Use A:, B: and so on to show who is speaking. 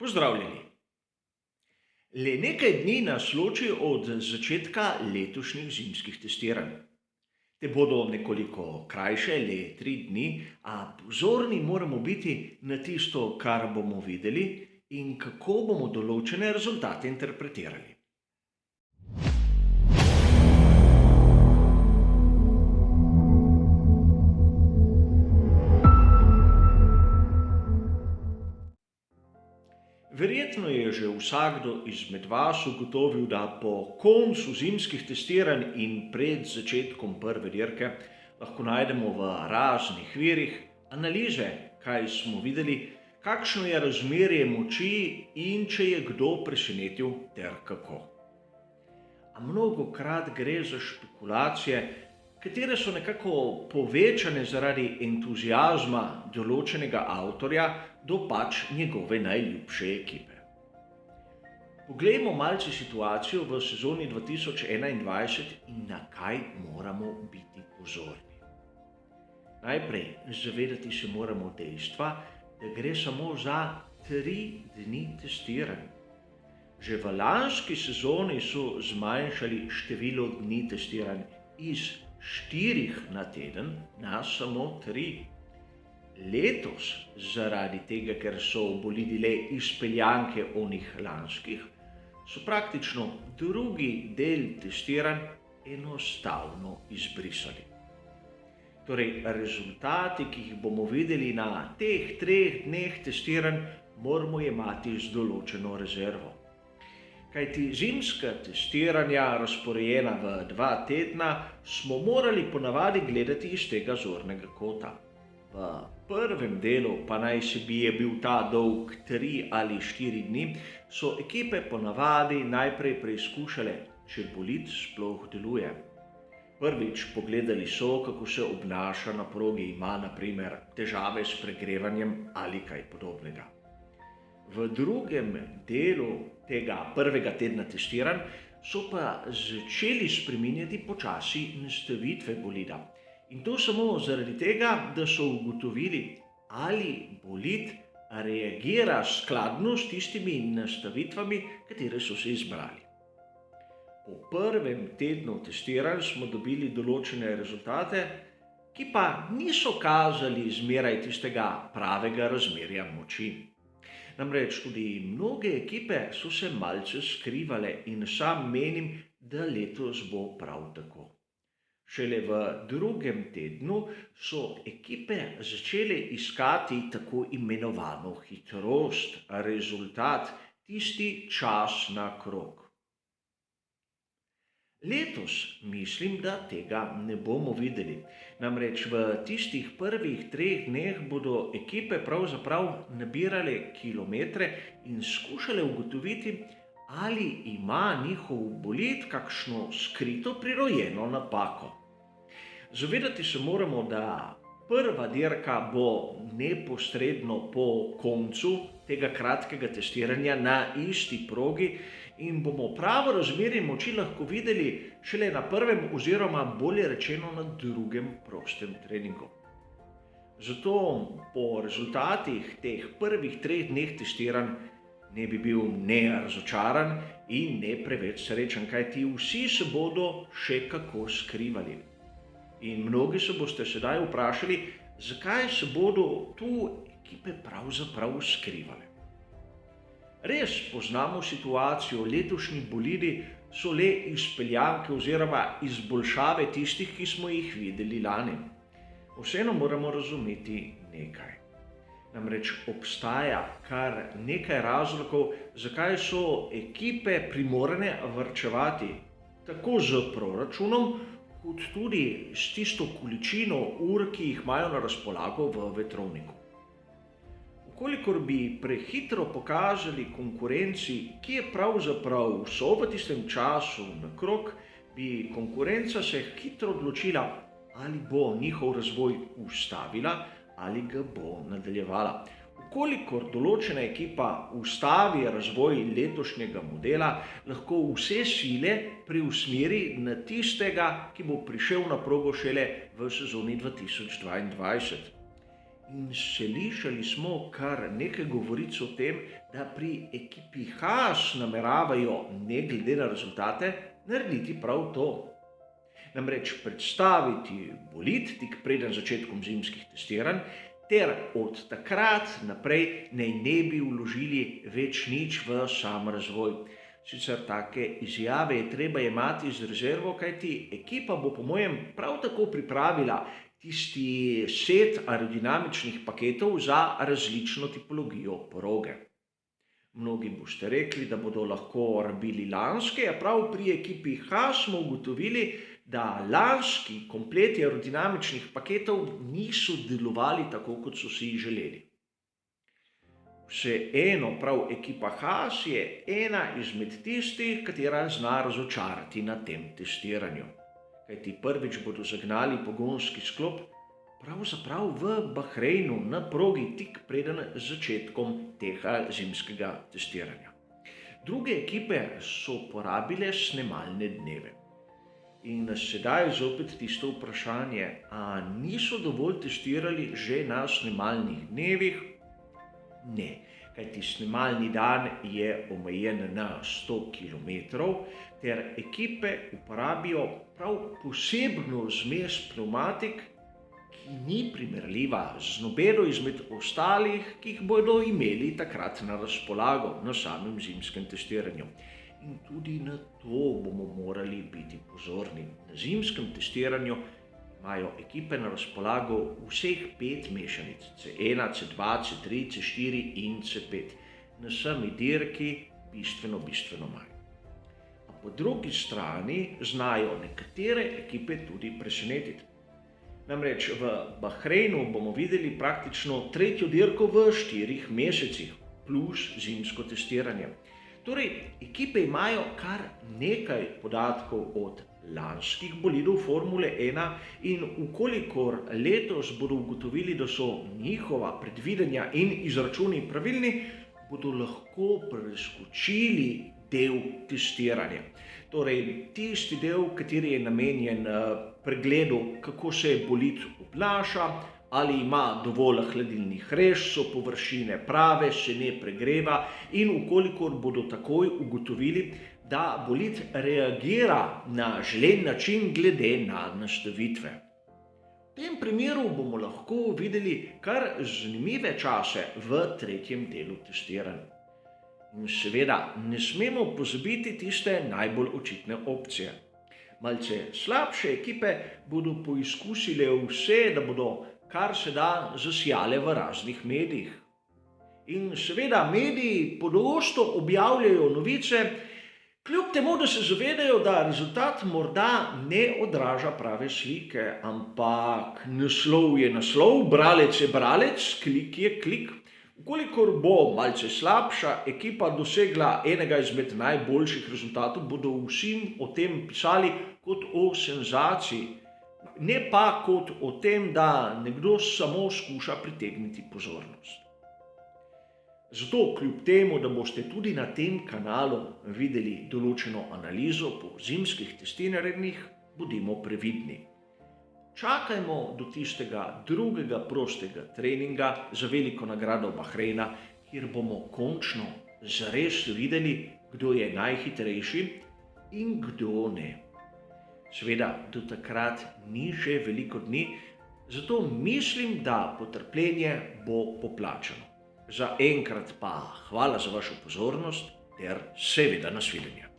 A: Pozdravljeni! Le nekaj dni nas loči od začetka letošnjih zimskih testiranj. Te bodo nekoliko krajše, le 3 dni, a pozorni moramo biti na tisto, kar bomo videli in kako bomo določene rezultate interpretirali. Verjetno je že vsakdo izmed vas ugotovil, da po koncu zimskih testiranj in pred začetkom prve dirke lahko najdemo v raznih virih analize, kaj smo videli, kakšno je razmerje moči in če je kdo presenetil ter kako. A mnogokrat gre za špekulacije, katere so nekako povečane zaradi entuziazma določenega avtorja do njegove najljubše ekipe. Poglejmo malce situacijo v sezoni 2021 in na kaj moramo biti pozorni. Najprej zavedati se moramo dejstva, da gre samo za 3 dni testiranj. Že v lanski sezoni so zmanjšali število dni testiranj iz 4 na teden na samo 3. Letos, zaradi tega, ker so bolidi le izpeljanke onih lanskih, so praktično drugi del testiranj enostavno izbrisali. Torej, rezultati, ki jih bomo videli na teh 3 dneh testiranj, moramo jemati z določeno rezervo. Kajti zimska testiranja, razporejena v 2 tedna, smo morali ponavadi gledati iz tega zornega kota. V prvem delu, pa naj se bi je bil ta dolg 3 ali 4 dni, so ekipe ponavadi najprej preizkušale, če bolid sploh deluje. Prvič pogledali so, kako se obnaša na progi, ima na primer težave s pregrevanjem ali kaj podobnega. V drugem delu tega prvega tedna testiranj so pa začeli spreminjati počasi nastavitve bolida. In to samo zaradi tega, da so ugotovili, ali bolid reagira skladno s tistimi nastavitvami, katere so se izbrali. Po prvem tednu testiranj smo dobili določene rezultate, ki pa niso kazali zmeraj tistega pravega razmerja moči. Namreč tudi mnoge ekipe so se malce skrivale in sam menim, da letos bo prav tako. Šele v drugem tednu so ekipe začele iskati tako imenovano hitrost, rezultat, tisti čas na krog. Letos mislim, da tega ne bomo videli. Namreč v tistih prvih 3 dneh bodo ekipe pravzaprav nabirale kilometre in skušale ugotoviti, ali ima njihov bolid kakšno skrito prirojeno napako. Zavedati se moramo, da prva dirka bo neposredno po koncu tega kratkega testiranja na isti progi in bomo pravo razmerje moči lahko videli šele na prvem oziroma bolje rečeno na drugem prostem treningu. Zato po rezultatih teh prvih 3 dneh testiranj ne bi bil ne razočaran in ne preveč srečen, kajti vsi se bodo še kako skrivali. In mnogi se boste sedaj vprašali, zakaj se bodo tu ekipe pravzaprav skrivale. Res poznamo situacijo, letošnji bolidi so le izpeljanke oziroma izboljšave tistih, ki smo jih videli lani. Vseeno moramo razumeti nekaj. Namreč obstaja kar nekaj razlogov, zakaj so ekipe primorane varčevati tako z proračunom, kot tudi s tisto količino ur, ki jih imajo na razpolago v vetrovniku. Kolikor bi prehitro pokazali konkurenci, ki je pravzaprav vso v tistem času na krog, bi konkurenca se hitro odločila, ali bo njihov razvoj ustavila ali ga bo nadaljevala. Kolikor določena ekipa ustavi razvoj letošnjega modela, lahko vse sile preusmeri na tistega, ki bo prišel na progo šele v sezoni 2022. In slišali smo kar nekaj govoric o tem, da pri ekipi Haas nameravajo, ne glede na rezultate, narediti prav to. Namreč predstaviti bolid tik preden začetkom zimskih testiranj, ter od takrat naprej naj ne bi vložili več nič v sam razvoj. Sicer take izjave je treba jemati z rezervo, kajti ekipa bo po mojem prav tako pripravila tisti set aerodinamičnih paketov za različno tipologijo proge. Mnogi boste rekli, da bodo lahko rabili lanske, a prav pri ekipi Haas smo ugotovili, da lanski kompleti aerodinamičnih paketov niso delovali tako, kot so si želeli. Vseeno prav ekipa Haas je ena izmed tistih, katera zna razočarati na tem testiranju. Kajti prvič bodo zagnali pogonski sklop pravzaprav v Bahreinu na progi tik preden začetkom tega zimskega testiranja. Druge ekipe so porabile snemalne dneve. In sedaj zopet tisto vprašanje, a niso dovolj testirali že na snemalnih dnevih? Ne, kajti snemalni dan je omejen na 100 km, ter ekipe uporabijo prav posebno zmes pnevmatik, ki ni primerljiva z nobeno izmed ostalih, ki jih bodo imeli takrat na razpolago na samem zimskem testiranju. In tudi na to bomo morali biti pozorni. Na zimskem testiranju imajo ekipe na razpolago vseh 5 mešanic, C1, C2, C3, C4 in C5. Na sami dirki bistveno manj. A po drugi strani znajo nekatere ekipe tudi presenetiti. Namreč v Bahreinu bomo videli praktično tretjo dirko v 4 mesecih, plus zimsko testiranje. Torej, ekipe imajo kar nekaj podatkov od lanskih bolidov Formule 1 in ukolikor letos bodo ugotovili, da so njihova predvidenja in izračuni pravilni, bodo lahko preskočili del testiranja. Torej, tisti del, kateri je namenjen pregledu, kako se bolid obnaša, ali ima dovolj hladilnih rež, so površine prave, se ne pregreva in ukolikor bodo takoj ugotovili, da bolid reagira na želen način glede na nastavitve. V tem primeru bomo lahko videli kar zanimive čase v tretjem delu testiranj. In seveda ne smemo pozabiti tiste najbolj očitne opcije. Malce slabše ekipe bodo poizkusile vse, da bodo kar se da zasijale v raznih medijih. In seveda mediji pogosto objavljajo novice, kljub temu, da se zavedajo, da rezultat morda ne odraža prave slike, ampak naslov je naslov, bralec je bralec, klik je klik. Ukolikor bo malce slabša ekipa dosegla enega izmed najboljših rezultatov, bodo vsi o tem pisali kot o senzaciji, ne pa kot o tem, da nekdo samo skuša pritegniti pozornost. Zato, kljub temu, da boste tudi na tem kanalu videli določeno analizo po zimskih testiranjih, bodimo previdni. Čakajmo do tistega drugega prostega treninga za veliko nagrado Bahreina, kjer bomo končno zares videli, kdo je najhitrejši in kdo ne. Seveda, do takrat ni že veliko dni, zato mislim, da potrpljenje bo poplačano. Za enkrat pa hvala za vašo pozornost ter seveda nasvidenje.